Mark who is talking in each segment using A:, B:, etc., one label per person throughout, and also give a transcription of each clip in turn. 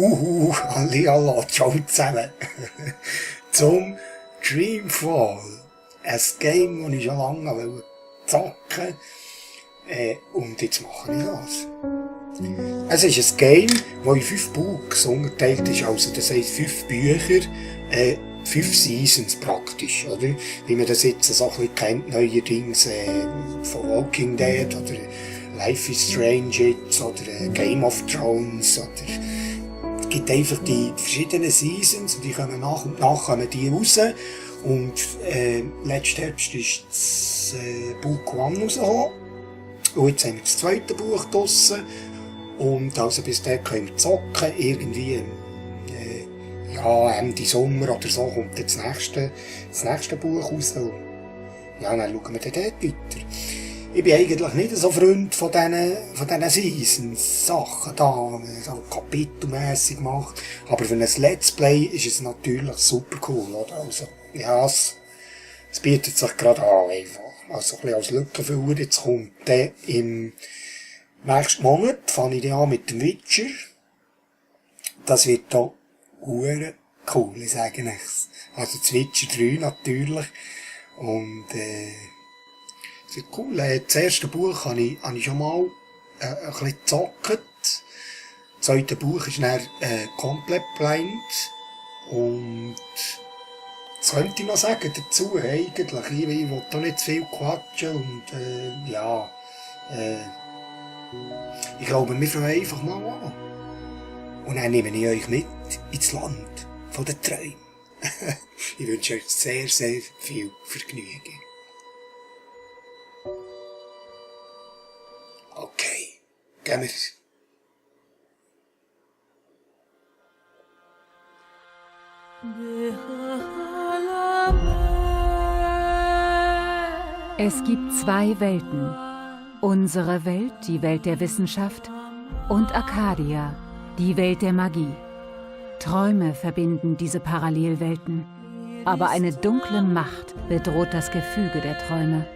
A: Hallihallo, ciao zusammen. Zum Dreamfall. Ein Game, das ich schon lange zocken wollte. Und jetzt mache ich das. Es ist ein Game, das in 5 Books unterteilt ist. Also, das heisst 5 Bücher, 5 Seasons praktisch, oder? Wie man das jetzt so ein bisschen kennt, neuerdings, von Walking Dead, oder Life is Strange jetzt, oder Game of Thrones, oder es gibt einfach die verschiedenen Seasons und die kommen nach und nach die raus. Und letzten Herbst ist das Book 1 rausgekommen. Und jetzt haben wir das zweite Buch draussen. Und also bis dahin können wir zocken. Irgendwie Ende Sommer oder so kommt dann das nächste Buch raus. Und ja, dann schauen wir dann dort weiter. Ich bin eigentlich nicht so Freund von diesen Seasons-Sachen da, so kapitelmässig gemacht. Aber für ein Let's Play ist es natürlich super cool, oder? Also, ja, es bietet sich gerade an, einfach. Also, ein bisschen als Lückenfüller. Jetzt kommt dann im nächsten Monat, fange ich dann an mit dem Witcher. Das wird da hure cool, ich sage nichts. Also, das Witcher 3 natürlich. Und, das ist cool. Das erste Buch habe ich schon mal ein bisschen gezockt. Das zweite Buch ist dann komplett blind. Und das könnte ich noch sagen dazu, eigentlich. Ich will da nicht zu viel quatschen und ich glaube, wir fangen einfach mal an. Und dann nehme ich euch mit ins Land von den Träumen. Ich wünsche euch sehr, sehr viel Vergnügen. Okay, gehen wir.
B: Es gibt 2 Welten. Unsere Welt, die Welt der Wissenschaft, und Arcadia, die Welt der Magie. Träume verbinden diese Parallelwelten, aber eine dunkle Macht bedroht das Gefüge der Träume.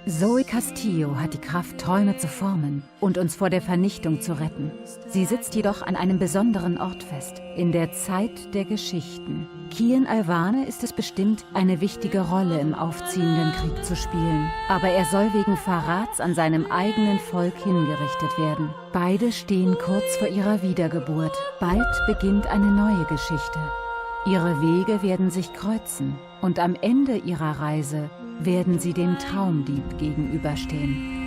B: Zoe Castillo hat die Kraft, Träume zu formen und uns vor der Vernichtung zu retten. Sie sitzt jedoch an einem besonderen Ort fest, in der Zeit der Geschichten. Kian Alvane ist es bestimmt, eine wichtige Rolle im aufziehenden Krieg zu spielen. Aber er soll wegen Verrats an seinem eigenen Volk hingerichtet werden. Beide stehen kurz vor ihrer Wiedergeburt. Bald beginnt eine neue Geschichte. Ihre Wege werden sich kreuzen und am Ende ihrer Reise werden sie dem Traumdieb gegenüberstehen.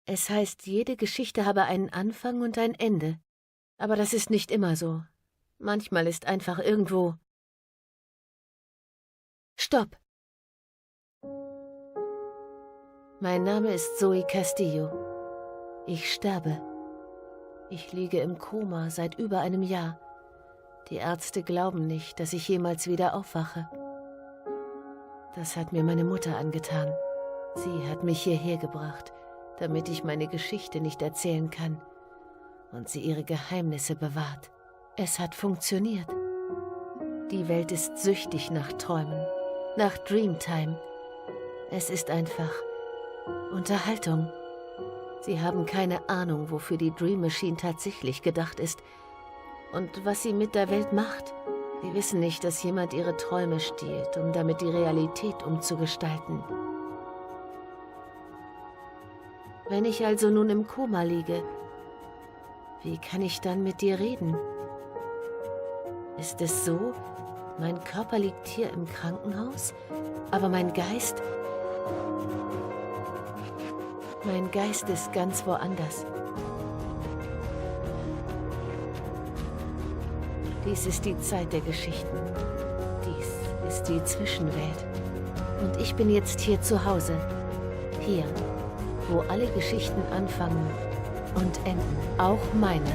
C: Es heißt, jede Geschichte habe einen Anfang und ein Ende. Aber das ist nicht immer so. Manchmal ist einfach irgendwo... Stopp! Mein Name ist Zoe Castillo. Ich sterbe. Ich liege im Koma seit über einem Jahr. Die Ärzte glauben nicht, dass ich jemals wieder aufwache. Das hat mir meine Mutter angetan. Sie hat mich hierher gebracht, damit ich meine Geschichte nicht erzählen kann und sie ihre Geheimnisse bewahrt. Es hat funktioniert. Die Welt ist süchtig nach Träumen, nach Dreamtime. Es ist einfach Unterhaltung. Sie haben keine Ahnung, wofür die Dream Machine tatsächlich gedacht ist und was sie mit der Welt macht. Sie wissen nicht, dass jemand ihre Träume stiehlt, um damit die Realität umzugestalten. Wenn ich also nun im Koma liege, wie kann ich dann mit dir reden? Ist es so, mein Körper liegt hier im Krankenhaus, aber mein Geist ist ganz woanders. Dies ist die Zeit der Geschichten. Dies ist die Zwischenwelt. Und ich bin jetzt hier zu Hause. Hier, wo alle Geschichten anfangen und enden. Auch meine.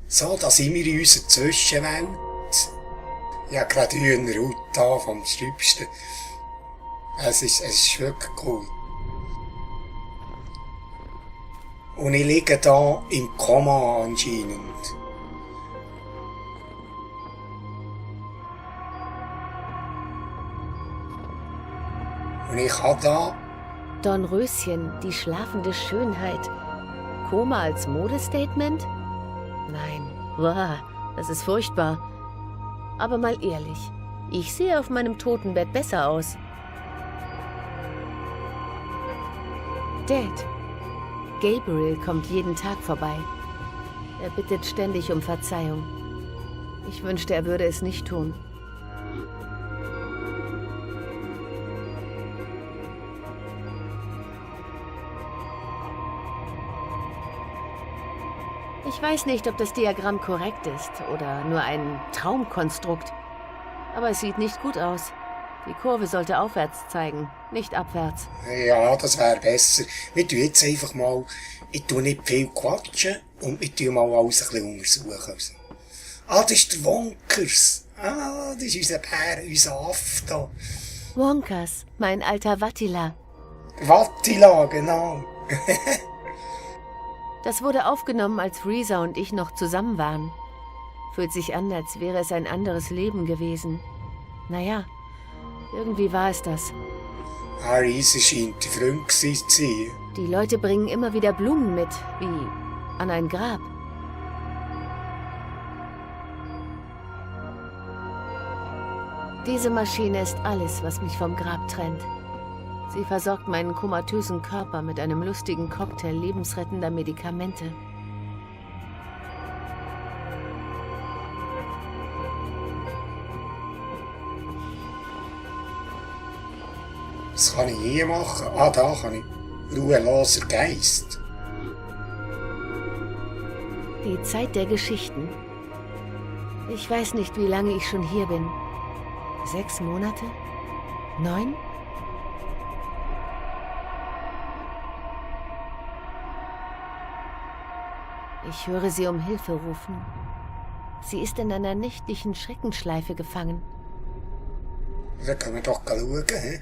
A: So, da sind wir in unserer Zwischenwelt. Ich habe gerade eine Haut da vom Schlimmsten. Es ist wirklich cool. Und ich liege da im Koma anscheinend. Und ich habe da...
C: Dornröschen, die schlafende Schönheit. Koma als Modestatement? Nein, wow, das ist furchtbar. Aber mal ehrlich, ich sehe auf meinem Totenbett besser aus. Dad, Gabriel kommt jeden Tag vorbei. Er bittet ständig um Verzeihung. Ich wünschte, er würde es nicht tun. Ich weiß nicht, ob das Diagramm korrekt ist oder nur ein Traumkonstrukt. Aber es sieht nicht gut aus. Die Kurve sollte aufwärts zeigen, nicht abwärts.
A: Ja, das wäre besser. Wir tun jetzt einfach mal... Ich tue nicht viel quatschen und wir tun mal alles ein bisschen untersuchen. Also. Das ist der Wonkers. Das ist unser Bär, unser Affe da.
C: Wonkers, mein alter Wattila.
A: Wattila, genau.
C: Das wurde aufgenommen, als Reza und ich noch zusammen waren. Fühlt sich an, als wäre es ein anderes Leben gewesen. Naja, irgendwie war es das.
A: Reza scheint die Freund gewesen zu sein.
C: Die Leute bringen immer wieder Blumen mit, wie an ein Grab. Diese Maschine ist alles, was mich vom Grab trennt. Sie versorgt meinen komatösen Körper mit einem lustigen Cocktail lebensrettender Medikamente.
A: Was kann ich hier machen? Da kann ich. Ruheloser Geist.
C: Die Zeit der Geschichten. Ich weiß nicht, wie lange ich schon hier bin. 6 Monate? 9? Ich höre sie um Hilfe rufen. Sie ist in einer nächtlichen Schreckenschleife gefangen.
A: Dann können wir doch schauen, hä?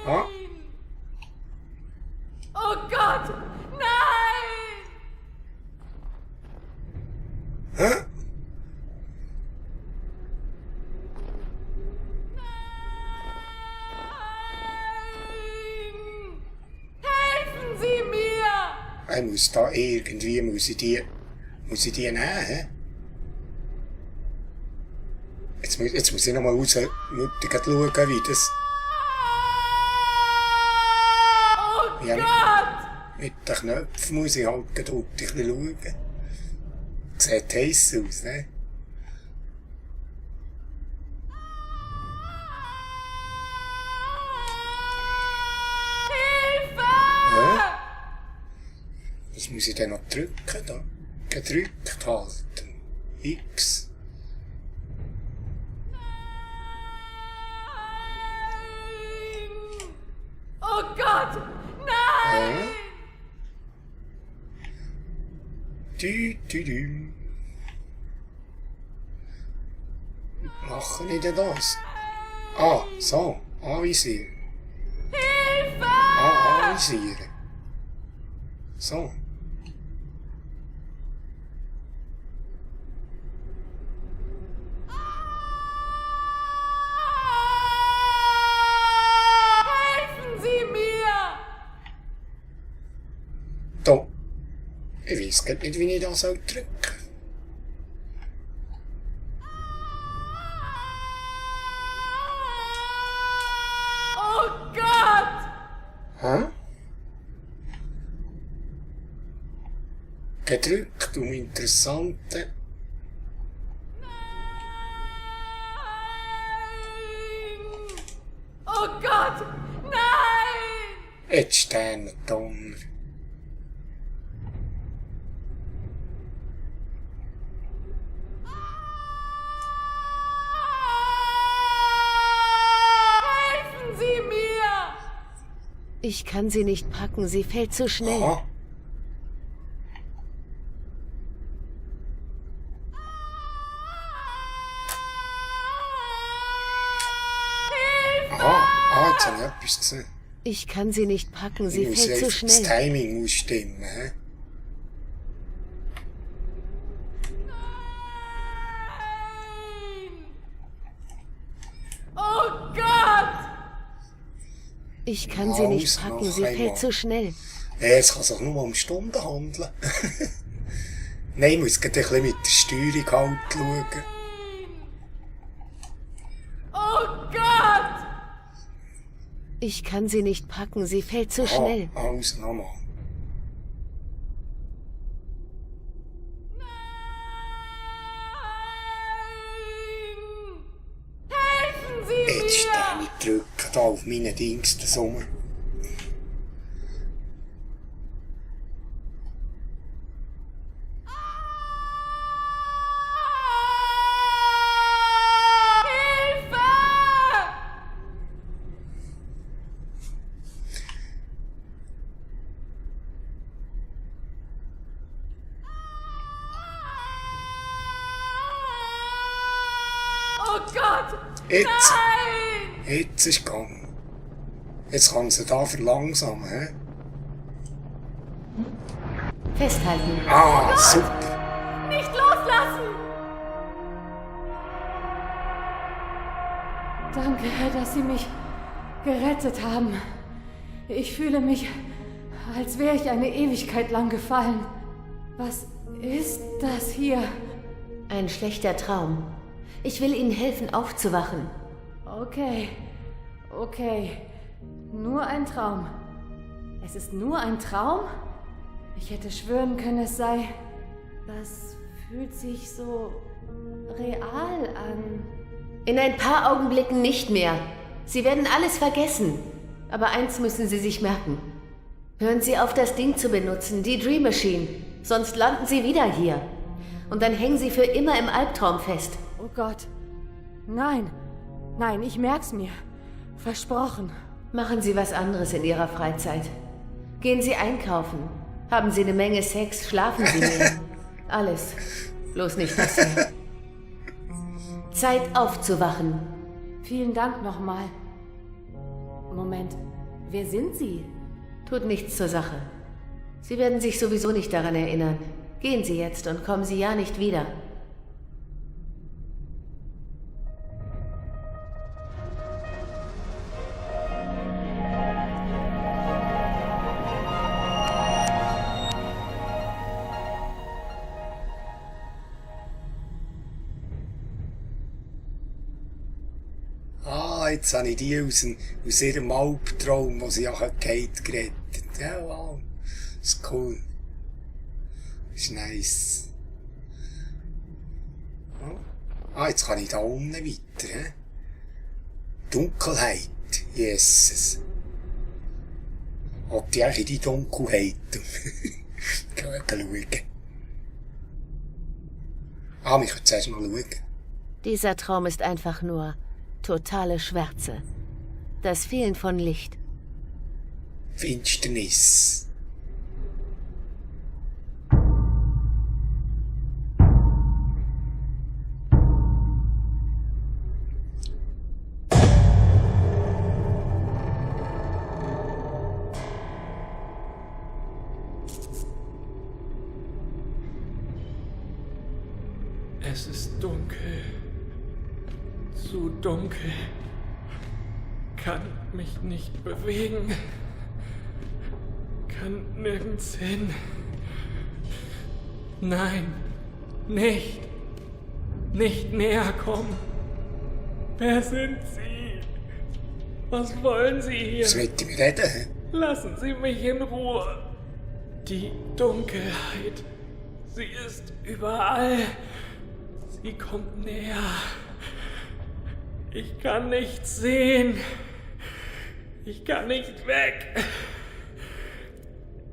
A: Ah.
C: Oh Gott, nein!
A: Hä?
C: Helfen Sie mir!
A: Ich muss da irgendwie, muss ich die nehmen, hä? Jetzt muss ich nochmal raus, mutig schauen, wie das...
C: Oh
A: Ja,
C: Gott!
A: mit den Knöpfen muss ich halt gedrückt ein bisschen schauen. Sieht heiß aus, ne?
C: Hilfe!
A: Was muss ich denn noch drücken da? Gedrückt halten. X.
C: Oh Gott, nein!
A: Dü. Machen ich denn das? Ah, so. Anvisieren.
C: Hilfe!
A: Anvisieren. So.
C: Helfen Sie mir!
A: Da. Ich weiss grad nicht, wie ich das drücken soll.
C: Oh Gott!
A: Hä? Gedrückt um interessante...
C: Oh Gott, nein!
A: Jetzt stehen Donner.
C: Helfen Sie mir! Ich kann sie nicht packen, sie fällt zu schnell.
A: Aha. Jetzt habe ich etwas gesehen.
C: Ich kann sie nicht packen, sie
A: Ich muss
C: fällt zu
A: einfach- Das
C: schnell.
A: Timing muss stimmen, hä?
C: Oh Gott! Ich kann sie nicht
A: Aus,
C: packen,
A: noch
C: sie
A: einmal.
C: fällt zu schnell.
A: Es kann sich nur um Stunden handeln. Nein, ich muss gerade ein bisschen mit der Steuerung halt schauen.
C: Oh Gott! Ich kann sie nicht packen, sie fällt zu schnell.
A: Aus, nochmal.
C: Helfen Sie
A: Jetzt stehe ich drücken da auf meine Dings den Sommer.
C: Oh Gott!
A: Jetzt.
C: Nein!
A: Jetzt ist gegangen. Jetzt kann sie da verlangsamen, hä?
C: Festhalten.
A: Ah, super.
C: Nicht loslassen!
D: Danke, dass Sie mich gerettet haben. Ich fühle mich, als wäre ich eine Ewigkeit lang gefallen. Was ist das hier?
C: Ein schlechter Traum. Ich will Ihnen helfen, aufzuwachen.
D: Okay. Nur ein Traum. Es ist nur ein Traum? Ich hätte schwören können, es sei... Das fühlt sich so real an.
C: In ein paar Augenblicken nicht mehr. Sie werden alles vergessen. Aber eins müssen Sie sich merken. Hören Sie auf, das Ding zu benutzen, die Dream Machine. Sonst landen Sie wieder hier. Und dann hängen Sie für immer im Albtraum fest.
D: Oh Gott. Nein, nein, ich merk's mir. Versprochen.
C: Machen Sie was anderes in Ihrer Freizeit. Gehen Sie einkaufen. Haben Sie eine Menge Sex, schlafen Sie mehr. Alles. Bloß nicht das hier. Zeit aufzuwachen.
D: Vielen Dank nochmal. Moment, wer sind Sie?
C: Tut nichts zur Sache. Sie werden sich sowieso nicht daran erinnern. Gehen Sie jetzt und kommen Sie ja nicht wieder.
A: Jetzt habe ich die aus ihrem Albtraum, wo sie ja Kate gerettet. Ja, wow. Das ist cool. Das ist nice. Jetzt kann ich da unten weiter. He? Dunkelheit. Jesus. Ob die eigentlich in die Dunkelheit? Gehen wir schauen. Wir können zuerst mal schauen.
C: Dieser Traum ist einfach nur totale Schwärze. Das Fehlen von Licht.
A: Finsternis.
E: Es ist dunkel. Zu dunkel. Kann mich nicht bewegen. Kann nirgends hin. Nein, nicht. Nicht näher kommen. Wer sind Sie? Was wollen Sie hier?
A: Was wollt ihr mir reden?
E: Lassen Sie mich in Ruhe. Die Dunkelheit. Sie ist überall. Sie kommt näher. Ich kann nichts sehen. Ich kann nicht weg.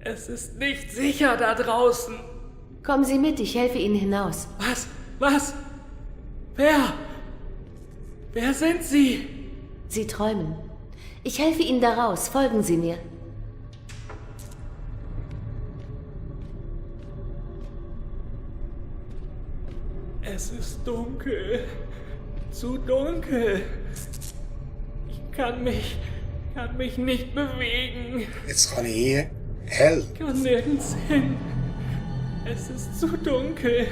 E: Es ist nicht sicher da draußen.
C: Kommen Sie mit, ich helfe Ihnen hinaus.
E: Was? Was? Wer? Wer sind Sie?
C: Sie träumen. Ich helfe Ihnen da raus. Folgen Sie mir.
E: Es ist dunkel. Zu dunkel. Ich kann mich nicht bewegen.
A: Jetzt kann ich hier hell.
E: Ich kann nirgends hin. Es ist zu dunkel.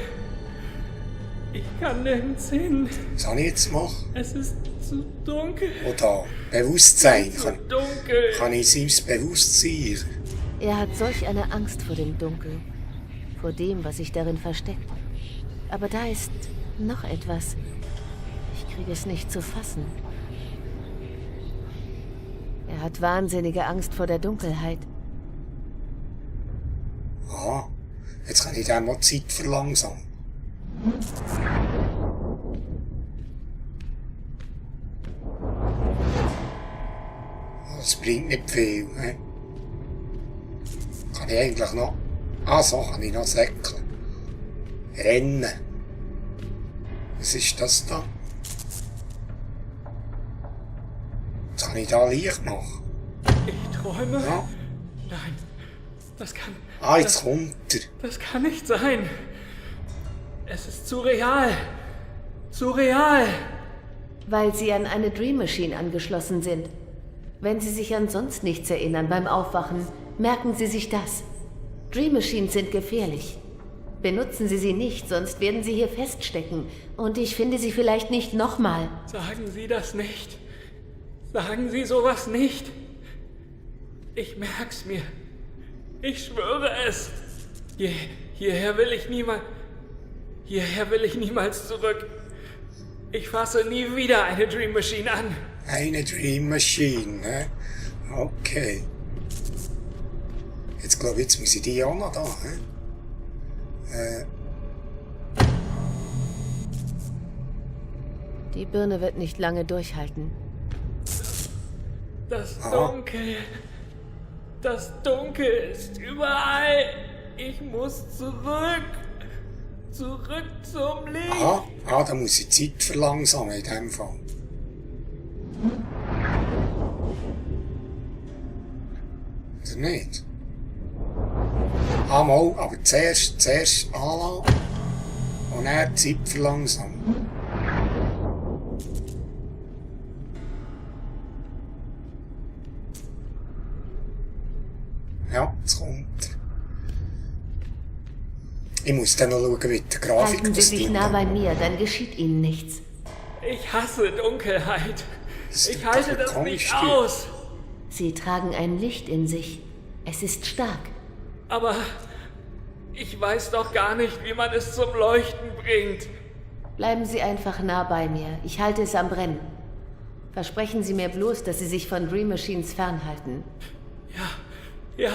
E: Ich kann nirgends hin.
A: Was soll ich jetzt machen?
E: Es ist zu dunkel.
A: Oder Bewusstsein.
E: Zu dunkel.
A: Kann ich sein Bewusstsein?
C: Er hat solch eine Angst vor dem Dunkel. Vor dem, was sich darin versteckt. Aber da ist noch etwas. Ich kriege es nicht zu fassen. Er hat wahnsinnige Angst vor der Dunkelheit.
A: Aha, jetzt kann ich dann mal Zeit verlangsamen. Das bringt nicht viel, ne? Kann ich eigentlich noch... so kann ich noch säckeln. Rennen. Was ist das da? Jetzt kann ich da Licht machen.
E: Ich träume?
A: Ja.
E: Nein, das kann...
A: Jetzt kommt er.
E: Das kann nicht sein. Es ist zu real. Zu real.
C: Weil Sie an eine Dream Machine angeschlossen sind. Wenn Sie sich an sonst nichts erinnern beim Aufwachen, merken Sie sich das. Dream Machines sind gefährlich. Benutzen Sie sie nicht, sonst werden Sie hier feststecken. Und ich finde Sie vielleicht nicht nochmal.
E: Sagen Sie das nicht. Sagen Sie sowas nicht. Ich merk's mir. Ich schwöre es. Hierher will ich niemals zurück. Ich fasse nie wieder eine Dream Machine an.
A: Eine Dream Machine, ne? Okay. Jetzt glaube ich, jetzt muss ich die auch noch da, ne?
C: Die Birne wird nicht lange durchhalten.
E: Das Dunkel. Das Dunkel ist überall. Ich muss zurück. Zurück zum Licht.
A: Ah, da muss ich die Zeit verlangsamen in dem Fall. Oder nicht? Ah, mal, aber zuerst anlassen und dann die Zeit verlangsamen. Ja, jetzt kommt er. Ich muss dann noch schauen, wie die Grafik
C: Halten Sie sich nah bei mir, dann geschieht Ihnen nichts.
E: Ich hasse Dunkelheit.
A: Das
E: Ich
A: tut
E: halte
A: doch
E: das
A: komisch
E: nicht
A: viel.
E: aus.
C: Sie tragen ein Licht in sich. Es ist stark.
E: Aber ich weiß doch gar nicht, wie man es zum Leuchten bringt.
C: Bleiben Sie einfach nah bei mir. Ich halte es am Brennen. Versprechen Sie mir bloß, dass Sie sich von Dream Machines fernhalten.
E: Ja.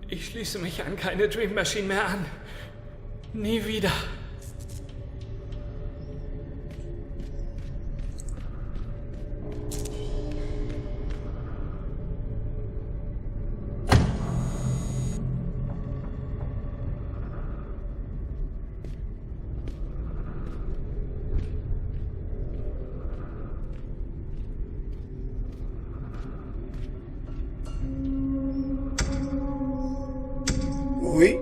E: Ich schließe mich an keine Dream Machine mehr an. Nie wieder.
A: Ui.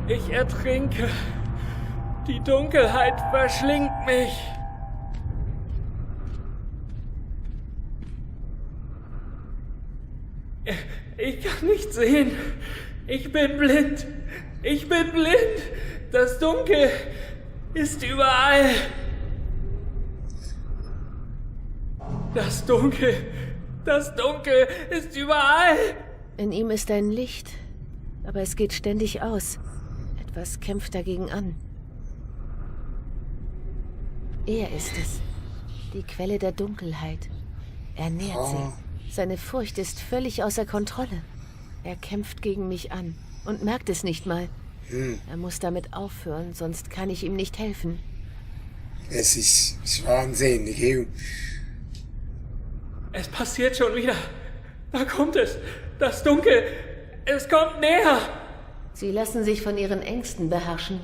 E: Ich ertrinke. Die Dunkelheit verschlingt mich. Ich kann nicht sehen. Ich bin blind. Ich bin blind. Das Dunkel ist überall. Das Dunkel ist überall.
C: In ihm ist ein Licht, aber es geht ständig aus. Etwas kämpft dagegen an. Er ist es, die Quelle der Dunkelheit. Er nährt sie. Seine Furcht ist völlig außer Kontrolle. Er kämpft gegen mich an und merkt es nicht mal. Er muss damit aufhören, sonst kann ich ihm nicht helfen.
A: Es ist wahnsinnig.
E: Es passiert schon wieder. Da kommt es. Das Dunkel. Es kommt näher.
C: Sie lassen sich von ihren Ängsten beherrschen.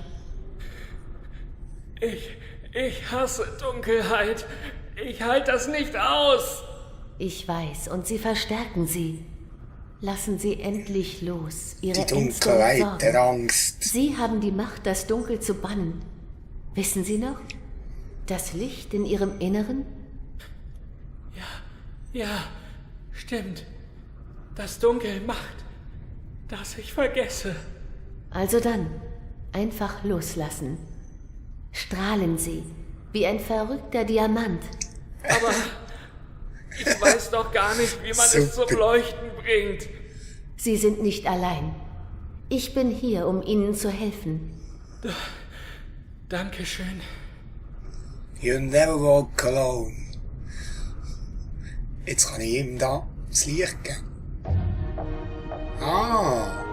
E: Ich hasse Dunkelheit. Ich halte das nicht aus.
C: Ich weiß, und Sie verstärken sie. Lassen Sie endlich los, Ihre
A: Die
C: Ängste und
A: Dunkelheit
C: Sorgen.
A: der Angst.
C: Sie haben die Macht, das Dunkel zu bannen. Wissen Sie noch? Das Licht in Ihrem Inneren?
E: Ja, stimmt. Das Dunkel macht, dass ich vergesse.
C: Also dann, einfach loslassen. Strahlen Sie, wie ein verrückter Diamant.
E: Aber ich weiß doch gar nicht, wie man es zum
A: Super.
E: Leuchten bringt.
C: Sie sind nicht allein. Ich bin hier, um Ihnen zu helfen.
E: Dankeschön.
A: You never walk alone. Jetzt kann ich ihm da das Licht geben. Ah.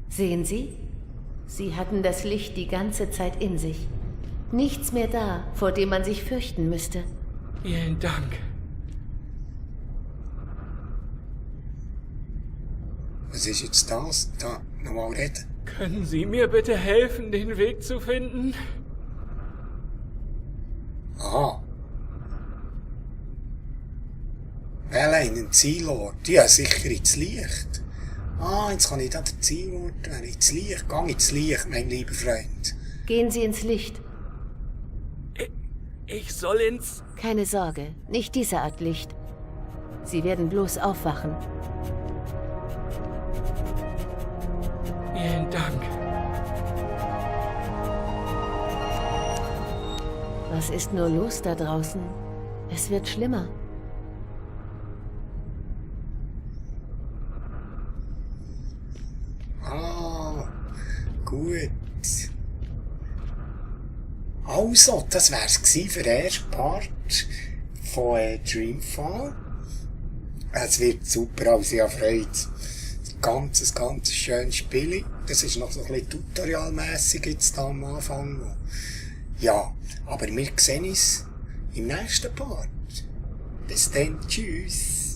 C: Sehen Sie? Sie hatten das Licht die ganze Zeit in sich. Nichts mehr da, vor dem man sich fürchten müsste.
E: Vielen Dank.
A: Was ist jetzt das? Da, nochmal reden.
E: Können Sie mir bitte helfen, den Weg zu finden?
A: Aha. Wähle einen Zielort. Ja, sicher ins Licht. Ah, jetzt kann ich da den Zielort wählen. Ins Licht. Gang ins Licht, mein lieber Freund.
C: Gehen Sie ins Licht.
E: Ich soll ins...
C: Keine Sorge, nicht diese Art Licht. Sie werden bloß aufwachen.
E: Vielen Dank.
C: Was ist nur los da draußen? Es wird schlimmer.
A: Ah, gut. Also, das wär's gsi für den ersten Part von Dreamfall. Es wird super, also ich habe Freude. Ganz schönes Spiel. Das ist noch so ein bisschen tutorialmässig jetzt da am Anfang. Ja, Aber wir sehen uns im nächsten Part. Bis dann, tschüss.